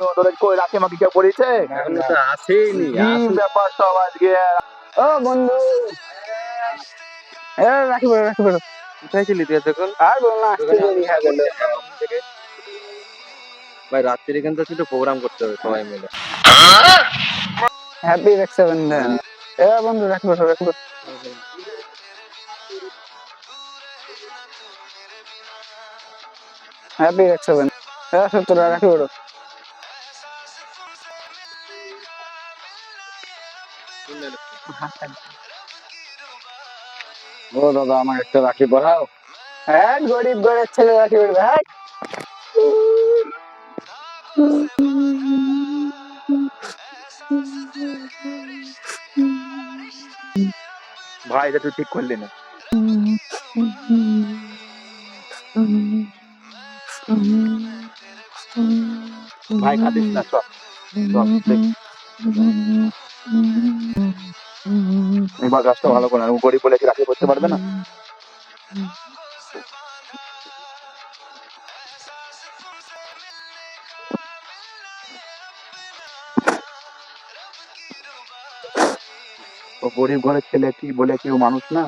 তোদের কই রাখি মাকি কেউ পড়েছে? এখনো তো আসেইনি। কি ব্যাপার সব আজকে? ও বন্ধু, রাখি বলো রাখি বলো। কোথায় ছিলি তুই এতক্ষণ? আর বলো না, আসতে দেরি হয়ে গেল। ভাই রাত্রিরে কিন্তু একটু প্রোগ্রাম করতে হবে সবাই মিলে। হ্যাপি রক্ষাবন্ধন। বন্ধু রাখি বলো রাখি বলো। হ্যাপি রক্ষাবন্ধন। সত্যরা রাখি বলো। ও দাদা, আমার একটা রাখি পড়াও। হ্যাঁ, গরিব ঘরের ছেলে রাখি বলবে। হ্যাঁ, ভাই, এটা তুই ঠিক করলি না। ভাই কাঁদিস না, চল চল দেখ। এবার কাজটা ভালো করে না, ও গরিব বলে কি রাখি করতে পারবে না? ও গরিব ঘরের ছেলে, কি বলে কি ও মানুষ না?